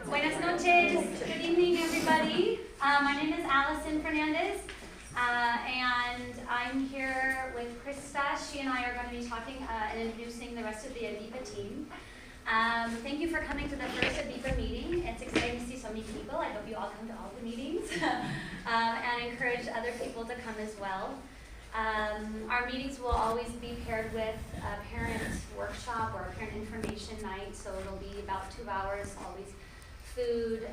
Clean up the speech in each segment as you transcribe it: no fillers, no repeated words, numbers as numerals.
Buenas noches. Good evening, everybody. My name is Allison Fernandez, and I'm here with Krista. She and I are going to be talking and introducing the rest of the EBIPA team. Thank you for coming to the first EBIPA meeting. It's exciting to see so many people. I hope you all come to all the meetings and encourage other people to come as well. Our meetings will always be paired with a parent workshop or a parent information night, so it'll be about 2 hours, always food,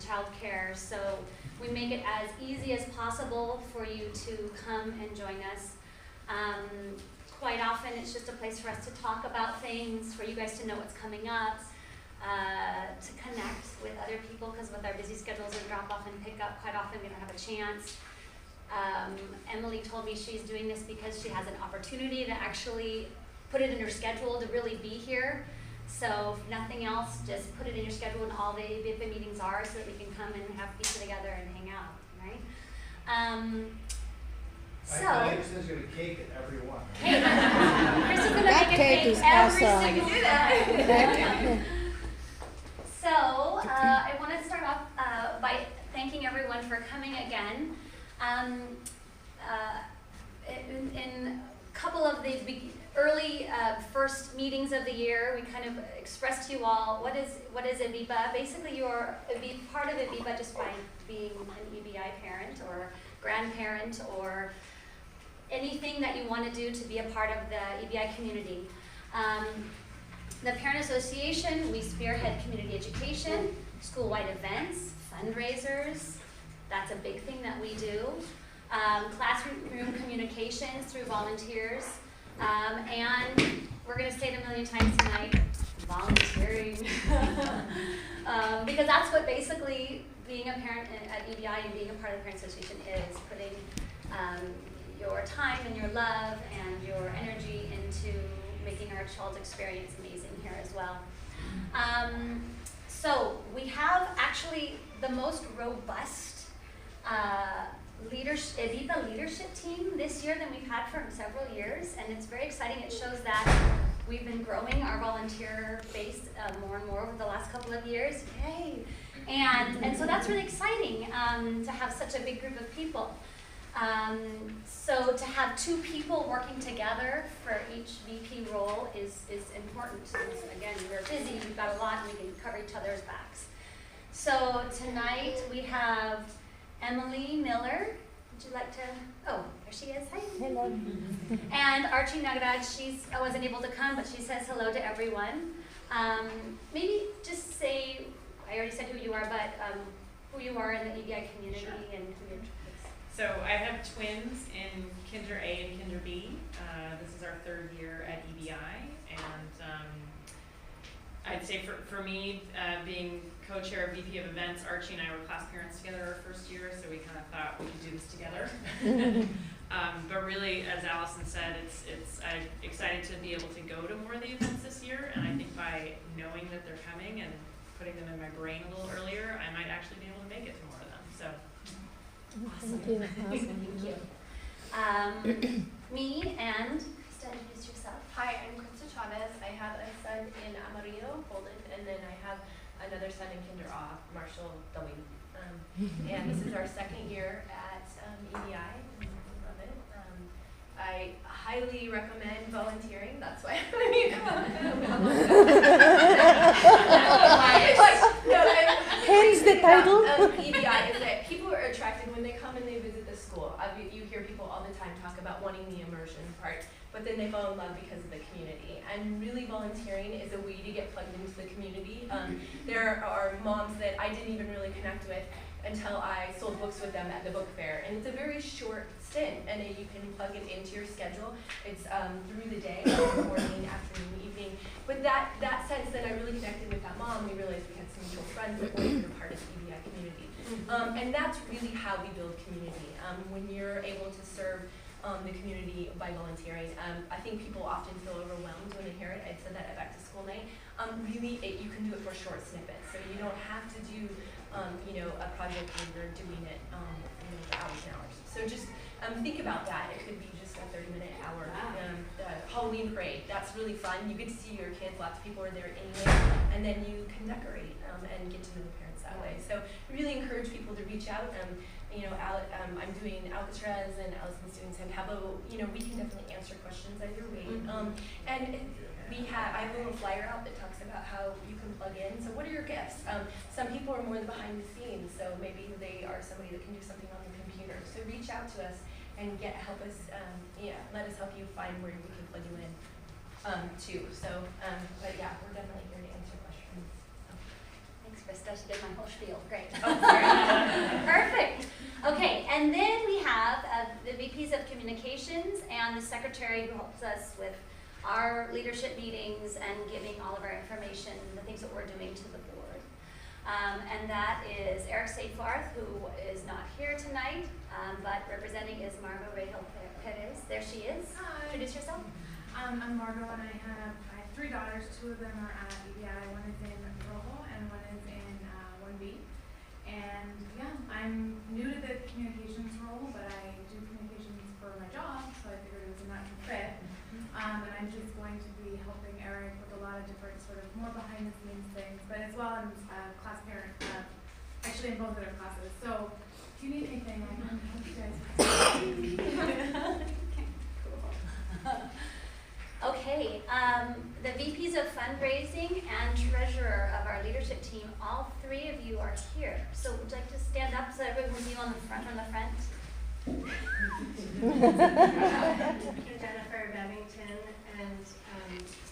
childcare. So we make it as easy as possible for you to come and join us. Quite often it's just a place for us to talk about things, for you guys to know what's coming up, to connect with other people, because with our busy schedules and drop off and pick up, quite often we don't have a chance. Emily told me she's doing this because she has an opportunity to actually put it in her schedule to really be here. So if nothing else, just put it in your schedule when all the EBIPA meetings are, so that we can come and have pizza together and hang out, right? So I think there's going to be cake at every one. Cake. Chris is going to make a cake every single time. So I want to start off by thanking everyone for coming again. In a couple of the early first meetings of the year, we kind of expressed to you all what is EBIPA. Basically, you're part of EBIPA just by being an EBI parent or grandparent or anything that you want to do to be a part of the EBI community. The Parent Association, we spearhead community education, school-wide events, fundraisers. That's a big thing that we do. Classroom communications through volunteers. And we're going to say it a million times tonight, volunteering. Because that's what basically being a parent at EBI and being a part of the Parent Association is, putting your time and your love and your energy into making our child's experience amazing here as well. So we have actually the most robust EBIPA leadership team this year than we've had for several years, and it's very exciting. It shows that we've been growing our volunteer base more and more over the last couple of years. Yay! And so that's really exciting to have such a big group of people. So to have 2 people working together for each VP role is important. So again, we're busy, we've got a lot, and we can cover each other's backs. So tonight we have Emily Miller. Would you like to? Oh, there she is. Hi. Hello. And Archie Nagaraj. I wasn't able to come, but she says hello to everyone. Maybe just say, I already said who you are, but who you are in the EBI community. Sure. And who you're. So I have twins in Kinder A and Kinder B. This is our 3rd year at EBI, and I'd say for me, being co-chair of VP of events, Archie and I were class parents together our first year, so we kind of thought we could do this together. But really, as Allison said, I'm excited to be able to go to more of the events this year, and I think by knowing that they're coming and putting them in my brain a little earlier, I might actually be able to make it to more of them. So. Awesome. Thank you. Thank you. Me and Krista, introduce yourself. Hi, I'm Krista Chavez. I have a son in Amarillo, Poland, and then I have another son in Kinder A, Marshall W. And this is our 2nd year at EBI. We love it. I highly recommend volunteering. That's why Hence the title. EBI is that people are attracted when they come and they visit the school. You hear people all the time talk about wanting the immersion part, but then they fall in love because of the community. And really volunteering is a way to get plugged into the community. There are moms that I didn't even really connect with until I sold books with them at the book fair. And it's a very short stint, and you can plug it into your schedule. It's through the day, morning, afternoon, evening. But that sense that I really connected with that mom, we realized we had some mutual friends that wanted to be part of the EBI community. And that's really how we build community. When you're able to serve the community by volunteering. I think people often feel overwhelmed when they hear it. I said that at back to school night. Really, you can do it for short snippets. So you don't have to do, a project where you're doing it, for hours and hours. So just Think about that. It could be just a 30-minute hour Halloween parade. That's really fun. You get to see your kids. Lots of people are there anyway, and then you can decorate and get to know the parents that way. So really encourage people to reach out. I'm doing Alcatraz and Allison's doing San Pablo. We can definitely answer questions either way. I have a little flyer out that talks about how you can plug in. So what are your gifts? Some people are more the behind the scenes, so maybe they are somebody that can do something on the computer. So reach out to us and help us. Let us help you find where we can plug you in too. So, but yeah, we're definitely here to answer questions. Thanks, Krista. She did my whole spiel. Great. Oh, sorry. Perfect. Okay, and then we have the VPs of Communications and the Secretary who helps us with our leadership meetings and giving all of our information, the things that we're doing to the board. And that is Eric Seyfarth, who is not here tonight, but representing is Margot Rahel Perez. There she is. Hi. Introduce yourself. I'm Margot, and I have 3 daughters. 2 of them are at EBI. One is in Rojo and one is in 1B. And yeah, I'm new to the communications role, but I do communications for my job, so I figured it was a natural fit. And I'm just going to be helping Eric with a lot of different sort of more behind the scenes things, but as well I'm class parent, actually in both of their classes. So if you need anything, I can help you guys. Okay, the VPs of Fundraising and Treasurer of our leadership team, all 3 of you are here. So would you like to stand up so everyone can see you on the front? Jennifer Bevington, and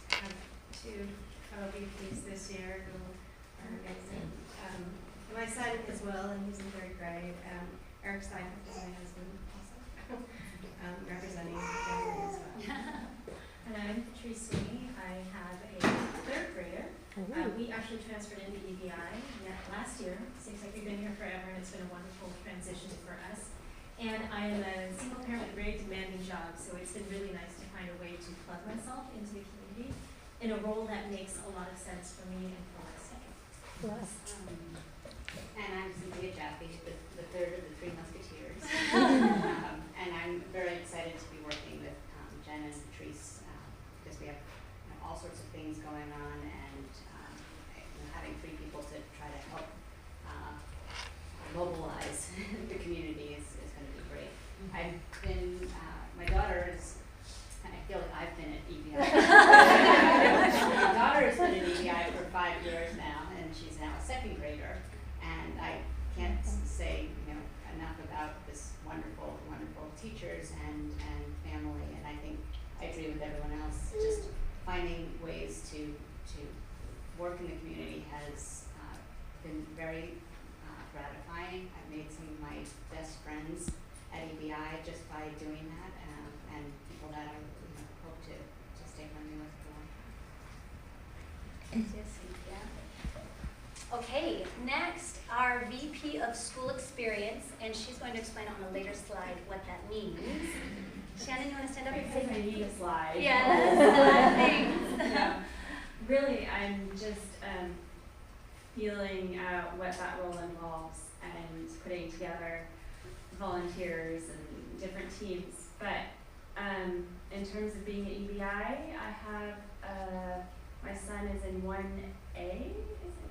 have 2 fellow VPs this year who are amazing. My son as well, and he's in 3rd grade. Eric Seyfarth is my husband also, representing the family as well. And I'm Patrice Sweeney. I have a 3rd grader. We actually transferred into EBI last year. Seems like we've been here forever, and it's been a wonderful transition for us. And I am a single parent with a very demanding job, so it's been really nice to find a way to plug myself into the community in a role that makes a lot of sense for me and for my son. And I'm Cynthia Jaffe, the 3rd of the 3 Musketeers. And I'm very excited to be working with Jen and Patrice because we have all sorts of things going on, and having 3 people to try to help mobilize the community is going to be great. I've been, my daughter is, I feel like I've been at EBI. My daughter has been at EBI for 5 years now, and she's now a 2nd grader. And I can't say enough about this wonderful teachers and family. And I think I agree with everyone else. Just finding ways to work in the community has been very gratifying. I've made some of my best friends at EBI just by doing that, and people that I hope to stay friendly with for a long time. Yes, Cynthia. Okay, next, our VP of School Experience, and she's going to explain on a later slide what that means. Shannon, you want to stand up and say I need a slide. Yes, thanks. Yeah. Really, I'm just feeling what that role involves and putting together volunteers and different teams. But in terms of being at EBI, I have my son is in 1A, is it?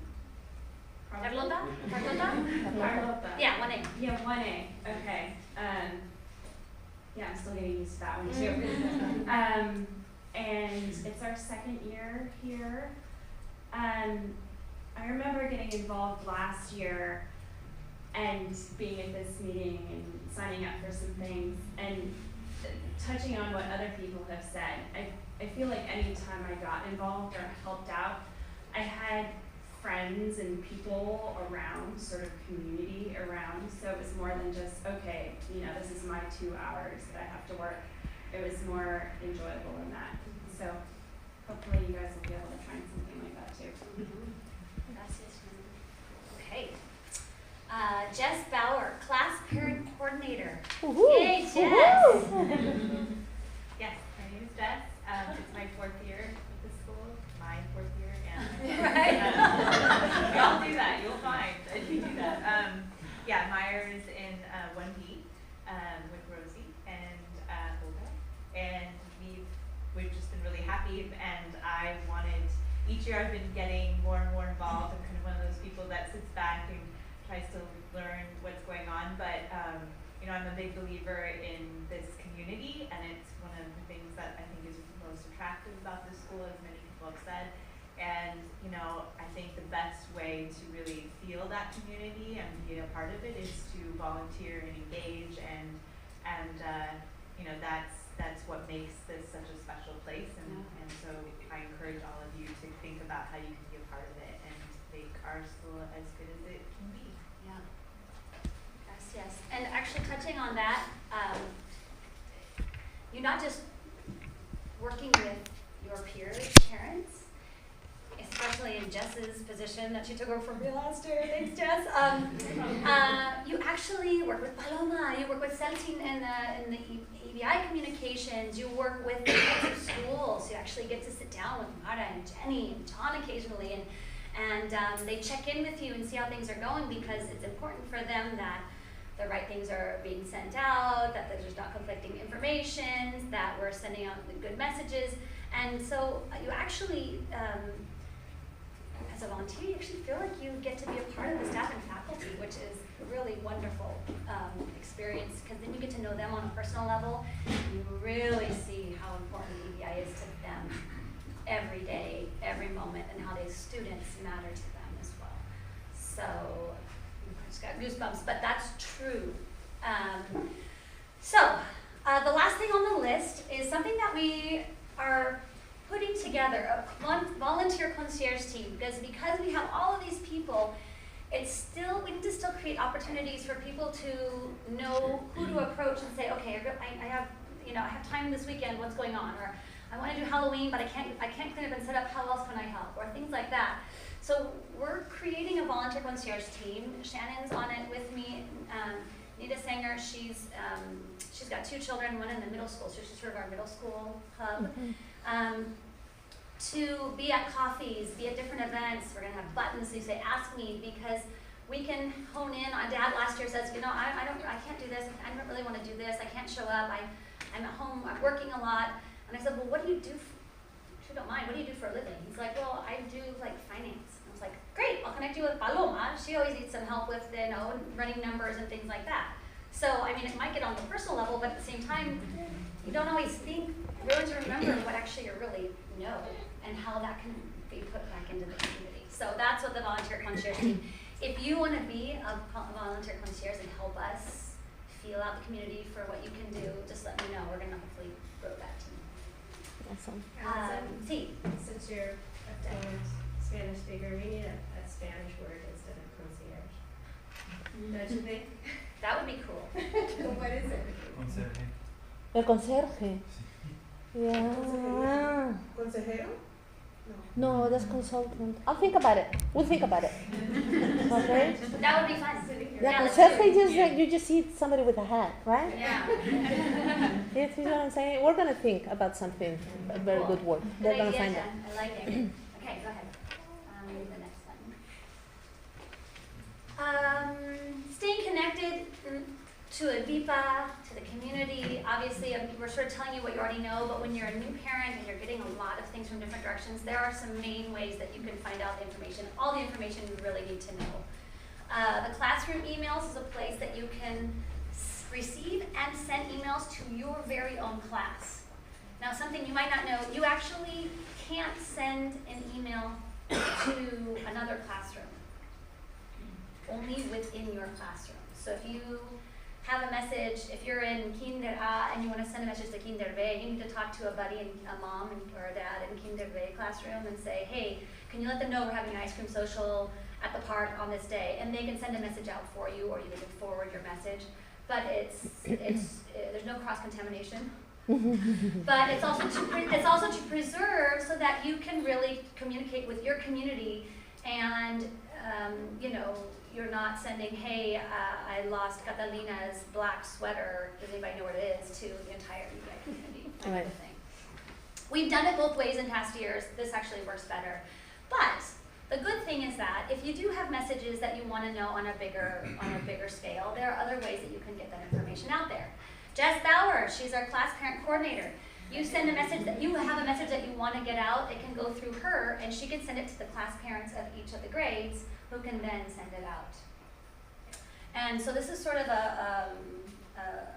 Carlota? Carlota. Yeah, 1A. Yeah, 1A. Okay. Yeah, I'm still getting used to that one too. And it's our 2nd year here. I remember getting involved last year and being at this meeting and signing up for some things and touching on what other people have said. I feel like any time I got involved or helped out, I had friends and people around, sort of community around, so it was more than just, okay, this is my 2 hours that I have to work. It was more enjoyable than that. So hopefully you guys will be able to try something like that too. Okay. Jess Bauer, Class Parent Coordinator. Woohoo. Yay, Jess! Yes, my name is Jess. It's my 4th year at the school, my 4th year, and Right. we all do that. You'll find that you do that. Yeah, Meyer is in 1B with Rosie, each year I've been getting more and more involved. I'm kind of one of those people that sits back and tries to learn what's going on, but you know, I'm a big believer in this community, and it's one of the things that I think is most attractive about this school, as many people have said. And you know, I think the best way to really feel that community and be a part of it is to volunteer and engage, and you know, that's what makes this such a special place. And so I encourage all of you to think about how you can be a part of it and make our school as good as it can be. Yeah. Yes. And actually touching on that, you're not just working with your peers, parents, especially in Jess's position that she took over from me last year. Thanks, Jess. You actually work with Paloma. You work with Celestine in the EBI communications. You work with the heads of schools. You actually get to sit down with Mara and Jenny and John occasionally, and they check in with you and see how things are going, because it's important for them that the right things are being sent out, that there's not conflicting information, that we're sending out the good messages. And so you actually, as a volunteer, you actually feel like you get to be a part of the staff and faculty, which is a really wonderful experience, because then you get to know them on a personal level. You really see how important EBI is to them every day, every moment, and how these students matter to them as well. So I just got goosebumps, but that's true. The last thing on the list is something that we are putting together, a volunteer concierge team, because we have all of these people, we need to still create opportunities for people to know who to approach and say, okay, I have time this weekend, what's going on? Or I want to do Halloween, but I can't clean up and set up, how else can I help? Or things like that. So we're creating a volunteer concierge team. Shannon's on it with me. Nita Sanger, she's got 2 children, one in the middle school, so she's sort of our middle school hub. To be at coffees, be at different events. We're gonna have buttons, so you say, ask me, because we can hone in on. Dad last year says, you know, I can't do this, I don't really want to do this, I can't show up, I'm at home, I'm working a lot. And I said, well, what do you do, if you don't mind, what do you do for a living? He's like, well, I do like finance. And I was like, great, I'll connect you with Paloma. She always needs some help with, you know, running numbers and things like that. So, I mean, it might get on the personal level, but at the same time, you don't always really remember what actually you really know and how that can be put back into the community. So that's what the volunteer concierge team. If you want to be a volunteer concierge and help us feel out the community for what you can do, just let me know. We're going to hopefully grow that team. Awesome. Sí. Since you're a fluent Spanish speaker, we need a Spanish word instead of concierge. Don't you think? That would be cool. What is it? Concierge. El conserje. Yeah. Consejero? No, that's consultant. I'll think about it. We'll think about it. Okay? That would be fun. Yeah, let's conserje do it. just like you just see somebody with a hat, right? Yeah. You see what I'm saying? We're gonna think about something, a very Cool. good word. Good We're gonna idea, find out. Jen. I like it. Okay, go ahead. The next one. Staying connected to EBIPA, to the community. Obviously, we're sort of telling you what you already know, but when you're a new parent and you're getting a lot of things from different directions, there are some main ways that you can find out the information, all the information you really need to know. The classroom emails is a place that you can receive and send emails to your very own class. Now, something you might not know, you actually can't send an email to another classroom, only within your classroom. So if you have a message, if you're in Kinder A and you want to send a message to Kinder B, you need to talk to a buddy, a mom or a dad in Kinder B classroom and say, hey, can you let them know we're having an ice cream social at the park on this day? And they can send a message out for you, or you can forward your message. But there's no cross-contamination. But it's also to preserve so that you can really communicate with your community, and you're not sending, hey, I lost Catalina's black sweater, does anybody know what it is, to the entire EBI community, kind of thing. We've done it both ways in past years. This actually works better. But the good thing is that if you do have messages that you want to know on a bigger scale, there are other ways that you can get that information out there. Jess Bauer, she's our class parent coordinator. You send a message that you have a message that you want to get out, it can go through her, and she can send it to the class parents of each of the grades, who can then send it out. And so this is sort of a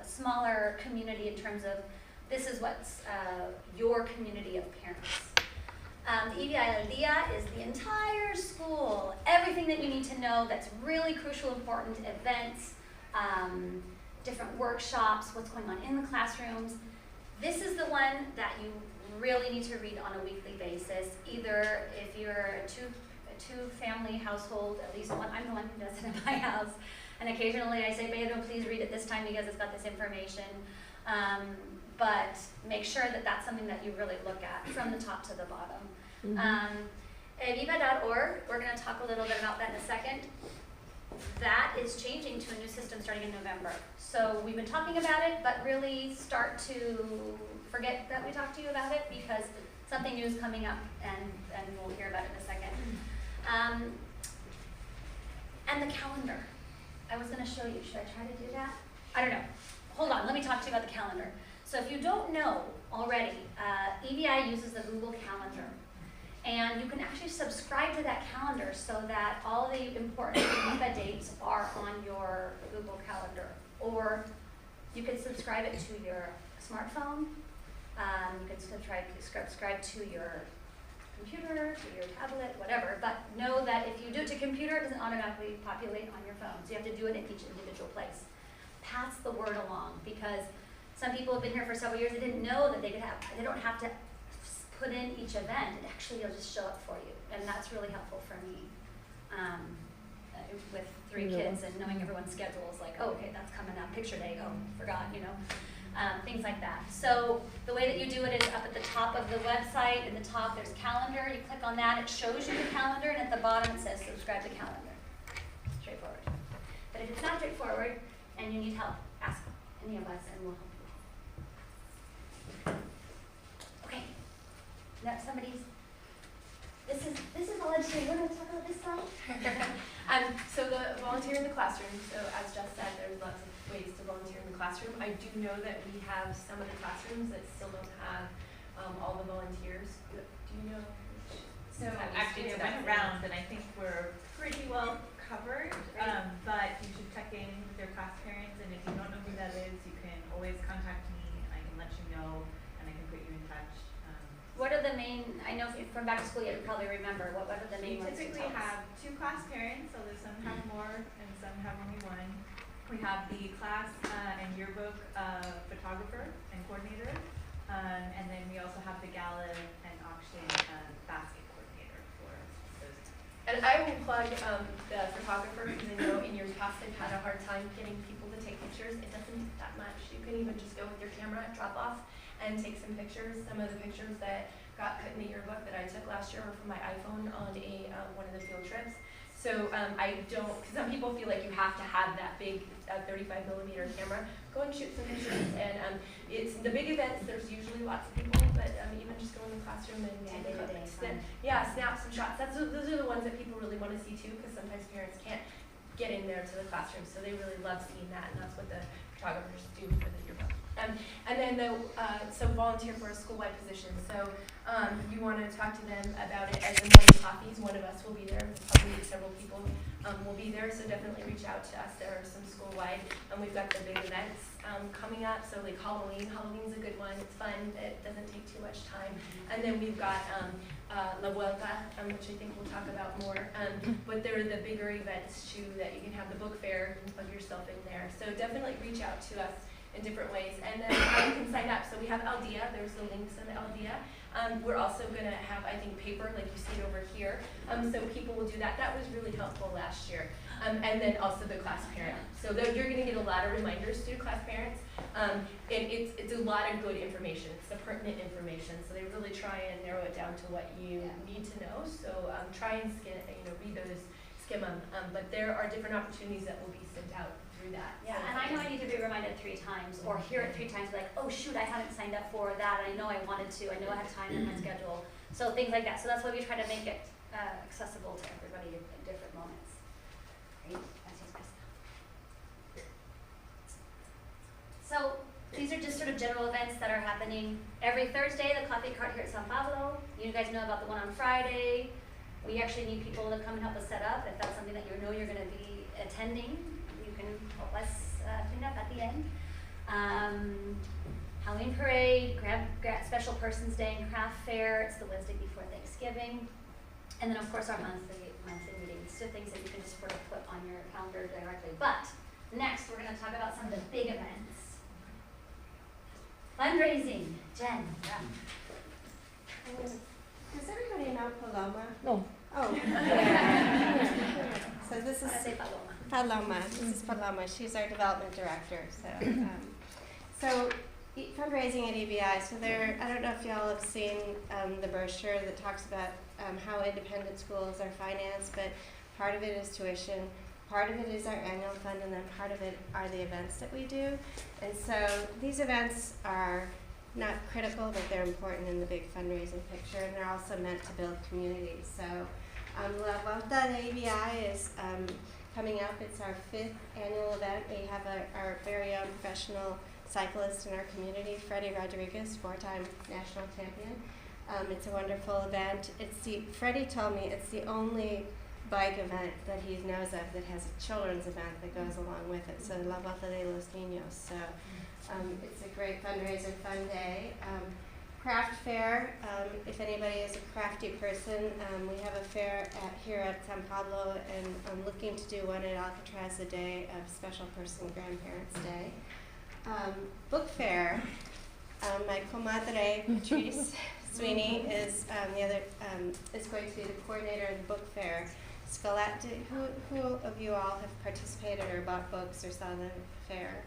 smaller community in terms of this is what's your community of parents. The EBI Al Dia is the entire school, everything that you need to know that's really crucial, important, events, different workshops, what's going on in the classrooms. This is the one that you really need to read on a weekly basis, either if you're a two-family household, at least one, I'm the one who does it in my house, and occasionally I say, Pedro, please read it this time because it's got this information. But make sure that that's something that you really look at from the top to the bottom. EBIPA.org, we're going to talk a little bit about that in a second. That is changing to a new system starting in November. So we've been talking about it, but really start to forget that we talked to you about it because something new is coming up, and we'll hear about it in a second. And the calendar. I was going to show you. Should I try to do that? I don't know. Hold on. Let me talk to you about the calendar. So if you don't know already, EBI uses the Google Calendar. And you can actually subscribe to that calendar so that all the important EBIPA dates are on your Google Calendar. Or you can subscribe it to your smartphone. You can subscribe to your computer, to your tablet, whatever. But know that if you do it to computer, it doesn't automatically populate on your phone. So you have to do it in each individual place. Pass the word along, because some people have been here for several years. They didn't know that they don't have to put in each event. It actually will just show up for you, and that's really helpful for me. With 3 kids and knowing everyone's schedules, like, oh, okay, that's coming up. Picture day, oh, forgot, things like that. So the way that you do it is up at the top of the website. In the top, there's calendar. You click on that. It shows you the calendar, and at the bottom it says subscribe to calendar. Straightforward. But if it's not straightforward and you need help, ask any of us, and we'll help you. Okay. Now somebody's. This is a legislature. You want to talk about this slide? So the volunteer in the classroom. So as Jess said, there's lots of ways to volunteer in the classroom. I do know that we have some of the classrooms that still don't have all the volunteers. Do you know? So actually, I went around and I think we're pretty well covered. But you should check in with your class parents, and if you don't know who that is, you can always contact me. I can let you know, and I can put you in touch. What are the main, I know from back to school you probably remember, what are the main We ones? typically have 2 class parents, although some have more and some have only 1. We have the class and yearbook photographer and coordinator, and then we also have the gala and auction basket coordinator for those. And I will plug the photographer, because I know in years past they've had a hard time getting people to take pictures. It doesn't take that much. You can even just go with your camera, drop off, and take some pictures. Some of the pictures that got put in the yearbook that I took last year were from my iPhone on one of the field trips. So I don't, because some people feel like you have to have that big 35mm camera. Go and shoot some pictures. And it's the big events, there's usually lots of people, but even just go in the classroom and snap some shots. Those are the ones that people really want to see too, because sometimes parents can't get in there to the classroom, so they really love seeing that, and that's what the photographers do for the yearbook. And then so volunteer for a school-wide position. So you want to talk to them about it as the morning coffees. One of us will be there. Probably several people will be there. So definitely reach out to us. There are some school-wide, and we've got the big events coming up. So like Halloween. Halloween's a good one. It's fun. It doesn't take too much time. And then we've got La Vuelta, which I think we'll talk about more. But there are the bigger events too that you can have the book fair and plug yourself in there. So definitely reach out to us in different ways. And then how you can sign up. So we have Al Dia. There's the links in Al Dia. We're also going to have, I think, paper like you see it over here. So people will do that. That was really helpful last year. And then also the class parent. So you're going to get a lot of reminders to class parents. And it's a lot of good information. It's the pertinent information. So they really try and narrow it down to what you need to know. So try and read those, skim them. But there are different opportunities that will be sent out through that. Yeah, and I know I need to be reminded 3 times, or hear it 3 times, like, oh shoot, I haven't signed up for that. I know I wanted to. I know I had time in my schedule. So things like that. So that's why we try to make it accessible to everybody at different moments. Great. So These are just sort of general events that are happening every Thursday, the coffee cart here at San Pablo. You guys know about the one on Friday. We actually need people to come and help us set up. If that's something that you know you're gonna be attending, you can help us clean up at the end. Halloween parade, special persons day and craft fair. It's the Wednesday before Thanksgiving. And then of course our monthly meetings, so things that you can just sort of put on your calendar directly. But next we're gonna talk about some of the big events. Fundraising. Jen, yeah. Does everybody know Paloma? No. Oh. So this is I say Paloma. Paloma. This is Paloma. She's our development director. So fundraising at EBI. So there, I don't know if y'all have seen the brochure that talks about how independent schools are financed, but part of it is tuition, part of it is our annual fund, and then part of it are the events that we do. And so these events are not critical, but they're important in the big fundraising picture, and they're also meant to build community. So La Vuelta de EBI is coming up. It's our 5th annual event. We have our very own professional cyclist in our community, Freddie Rodriguez, 4-time national champion. It's a wonderful event. Freddie told me it's the only bike event that he knows of that has a children's event that goes along with it. So La Vuelta de los Niños. So it's a great fundraiser, fun day. Craft fair, if anybody is a crafty person, we have a fair here at San Pablo, and I'm looking to do one at Alcatraz, the day of Special Person Grandparents Day. Book fair, my comadre, Patrice Sweeney, is is going to be the coordinator of the book fair. Who of you all have participated or bought books or saw the fair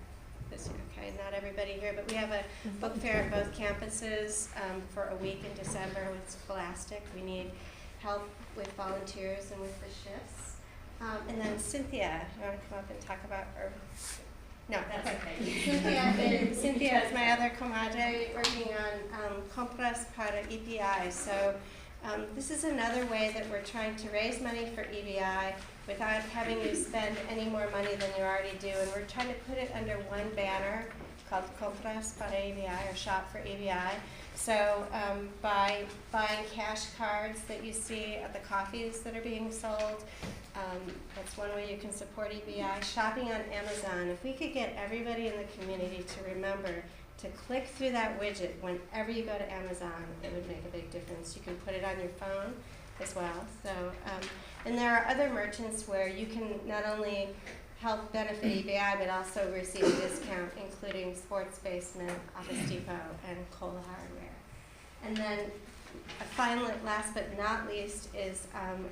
this year? Okay, not everybody here, but we have a book fair at both campuses for a week in December with Scholastic. We need help with volunteers and with the shifts. And then Cynthia, you want to come up and talk about her? No, that's okay. Cynthia is my other comadre working on compras para EBI. So this is another way that we're trying to raise money for EBI without having you spend any more money than you already do. And we're trying to put it under one banner called Compras para EBI, or Shop for EBI. So by buying cash cards that you see at the coffees that are being sold, that's one way you can support EBI. Shopping on Amazon. If we could get everybody in the community to remember to click through that widget whenever you go to Amazon, it would make a big difference. You can put it on your phone as well. So, and there are other merchants where you can not only help benefit EBI, but also receive a discount, including Sports Basement, Office Depot, and Cola Hardware. And then last but not least, is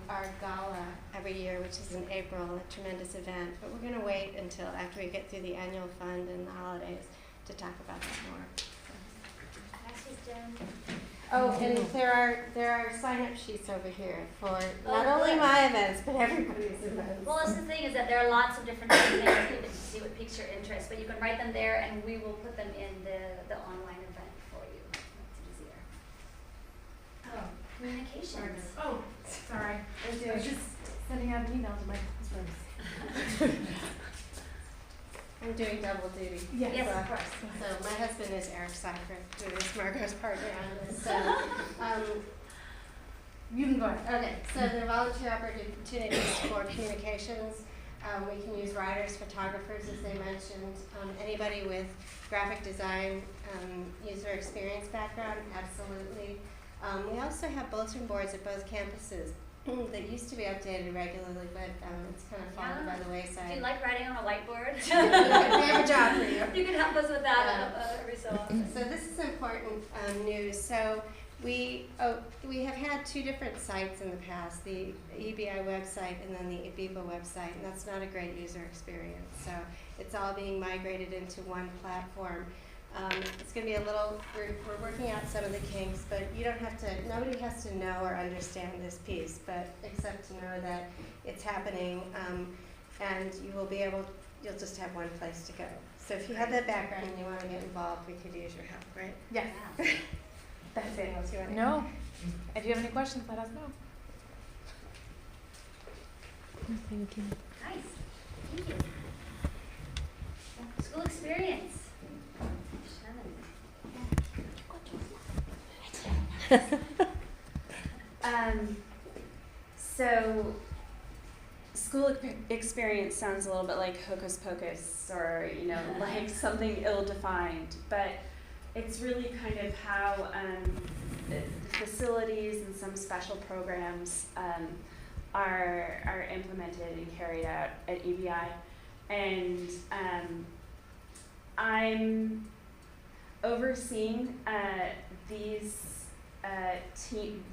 our gala every year, which is in April, a tremendous event. But we're going to wait until after we get through the annual fund and the holidays to talk about that more. Oh, and there are sign-up sheets over here for not only my events, but everybody's events. Well, that's the thing, is that there are lots of different things that you can see what piques your interest, but you can write them there and we will put them in the online event for you. It's easier. Oh, communications. Oh, sorry. I was just sending out an email to my classrooms. I'm doing double duty. Yes, of course. So my husband is Eric Seyfarth, who is Margot's partner on this. So, You can go ahead. okay, so the volunteer opportunities for communications, we can use writers, photographers, as they mentioned, anybody with graphic design, user experience background, absolutely. We also have bulletin boards at both campuses that used to be updated regularly, but it's kind of fallen by the wayside. Do you like writing on a whiteboard? We have a job for you. You can help us with that every so often. So this is important news. So we have had 2 different sites in the past, the EBI website and then the EBIPA website, and that's not a great user experience. So it's all being migrated into one platform. It's going to be we're working out some of the kinks, but you don't have to, nobody has to know or understand this piece, but except to know that it's happening, and you'll just have one place to go. So if you have that background and you want to get involved, we could use your help, right? Yes. That's it. No. If you have any questions, let us know. Thank you. Nice. Thank you. School experience. So school experience sounds a little bit like hocus pocus or, like something ill-defined, but it's really kind of how the facilities and some special programs are implemented and carried out at EBI. And I'm overseeing these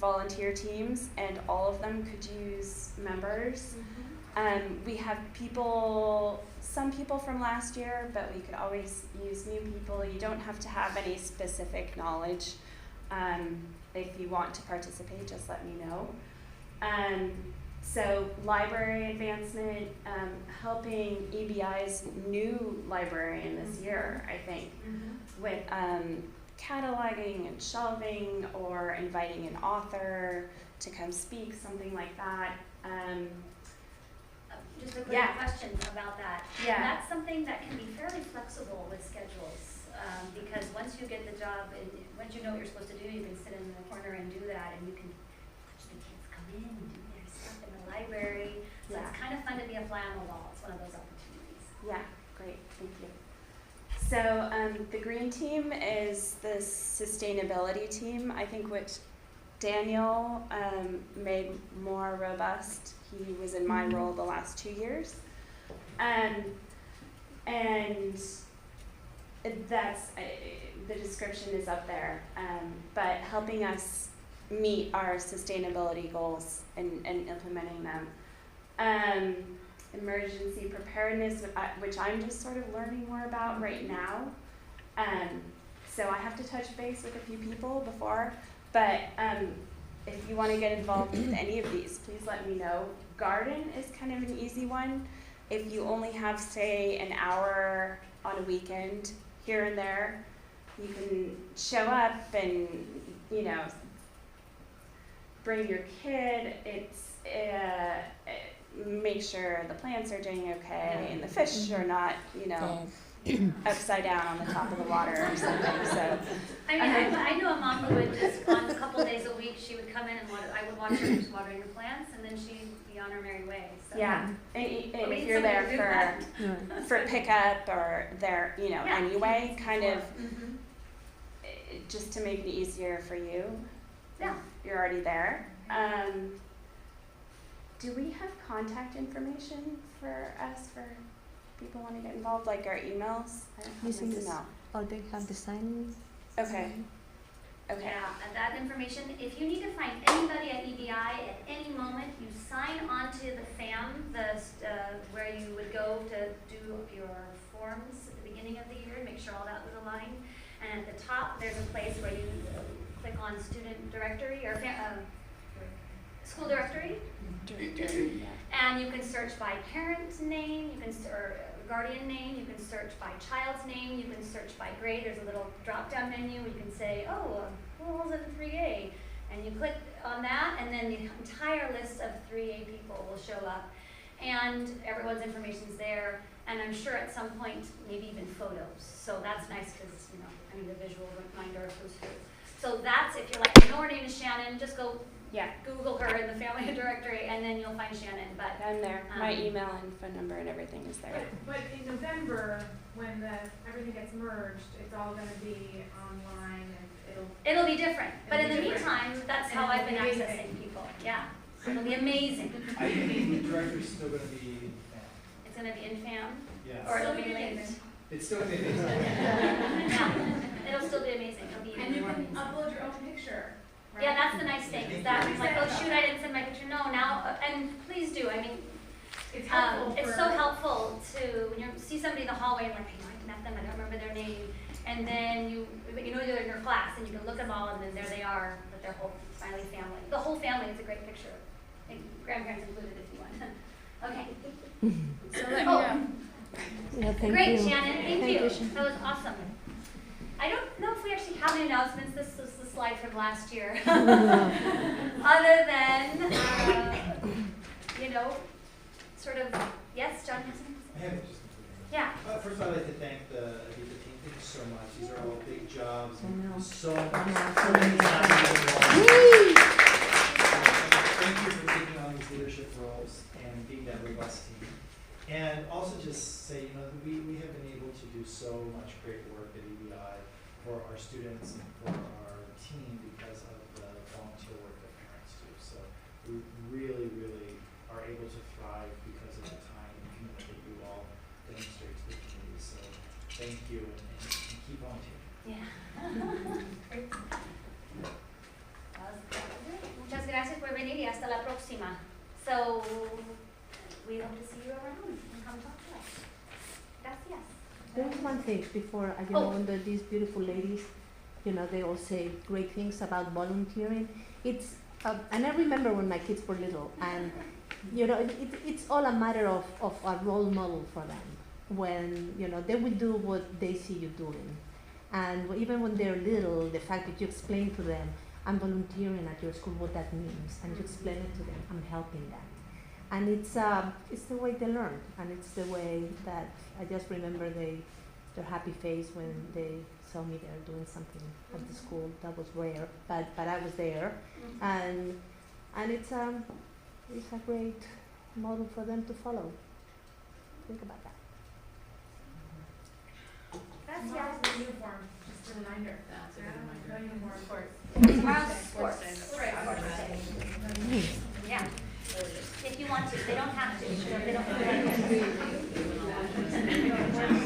volunteer teams, and all of them could use members. We have some people from last year, but we could always use new people. You don't have to have any specific knowledge. If you want to participate, just let me know. So library advancement, helping EBI's new librarian this year, I think, with cataloging and shelving or inviting an author to come speak, something like that. Just a quick question about that. Yeah. That's something that can be fairly flexible with schedules, because once you get the job and once you know what you're supposed to do, you can sit in the corner and do that, and you can watch the kids come in and do their stuff in the library. So it's kind of fun to be a fly on the wall. It's one of those opportunities. Yeah, great, thank you. So the green team is the sustainability team, I think, which Daniel made more robust. He was in my role the last 2 years. And that's, the description is up there, but helping us meet our sustainability goals and implementing them. Emergency preparedness, which I'm just sort of learning more about right now. So I have to touch base with a few people before, but if you want to get involved with any of these, please let me know. Garden is kind of an easy one. If you only have, say, an hour on a weekend here and there, you can show up and, bring your kid. It's make sure the plants are doing okay and the fish are not, upside down on the top of the water or something. So I knew a mom who would just, on a couple days a week, she would come in and I would watch her just watering her plants, and then she'd be on her merry way. So. Yeah, and if you're there for pickup or there, anyway, kind of just to make it easier for you. Yeah. You're already there. Do we have contact information for us for people want to get involved, like our emails? I don't have my email. Oh, they have the sign-ins? Okay. Yeah, and that information, if you need to find anybody at EBI at any moment, you sign on to the FAM, where you would go to do your forms at the beginning of the year and make sure all that was aligned. And at the top, there's a place where you click on student directory or school directory. And you can search by parent name, or guardian name, you can search by child's name, you can search by grade. There's a little drop-down menu. You can say, who's in 3A? And you click on that, and then the entire list of 3A people will show up. And everyone's information's there. And I'm sure at some point, maybe even photos. So that's nice because, I need a visual reminder of who's who. So that's, if you're like, her name is Shannon, just go Google her in the family directory, and then you'll find Shannon. But I'm there. My email and phone number and everything is there. But in November, when everything gets merged, it's all going to be online, and it'll be different. But in the meantime, that's how I've been accessing people. Yeah, it'll be amazing. I think the directory's still going to be FAM. It's going to be in FAM, Yes. or it'll be linked. It's still going to be amazing. Yeah, it'll still be amazing. It'll be and you more can amazing. upload your own picture. Right? Yeah, that's the nice thing. Is that it's like, oh shoot, I didn't send my picture. No, now, and please do. I mean, it's helpful. It's so helpful to when you see somebody in the hallway and like, I met them, I don't remember their name, and then you know they're in your class, and you can look them all, and then there they are with their whole smiley family. The whole family is a great picture. And grandparents included if you want. Okay. So let me know. Yeah, thank Great, you. Shannon. Thank you. Shannon. That was awesome. I don't know if we actually have any announcements. This was the slide from last year. Other than, sort of, yes, John has something to say? I have just Yeah. first, I'd like to thank the EBIPA team. Thank you so much. These are all big jobs. I know. So much happening. ourselves and being that robust team. And also just say, we have been able to do so much great work at EBI for our students and for our team because of the volunteer work that parents do. So we really, really are able to thrive because of the time and commitment that you all demonstrate to the community. So thank you and keep volunteering. Yeah. Muchas gracias por venir y hasta la próxima. So we hope to see you around and come talk to us. Gracias. There was one thing before, these beautiful ladies, they all say great things about volunteering. It's, and I remember when my kids were little, and it's all a matter of a role model for them. When they will do what they see you doing, and even when they're little, the fact that you explain to them, I'm volunteering at your school, what that means, and you explain it to them, I'm helping them. And it's the way they learn, and it's the way that I just remember their happy face when they saw me there doing something at the school. That was rare, but I was there, and it's a great model for them to follow. Think about that. Tomorrow's the uniform, just a reminder. That's a good Yeah, reminder. no uniform. Tomorrow's sports.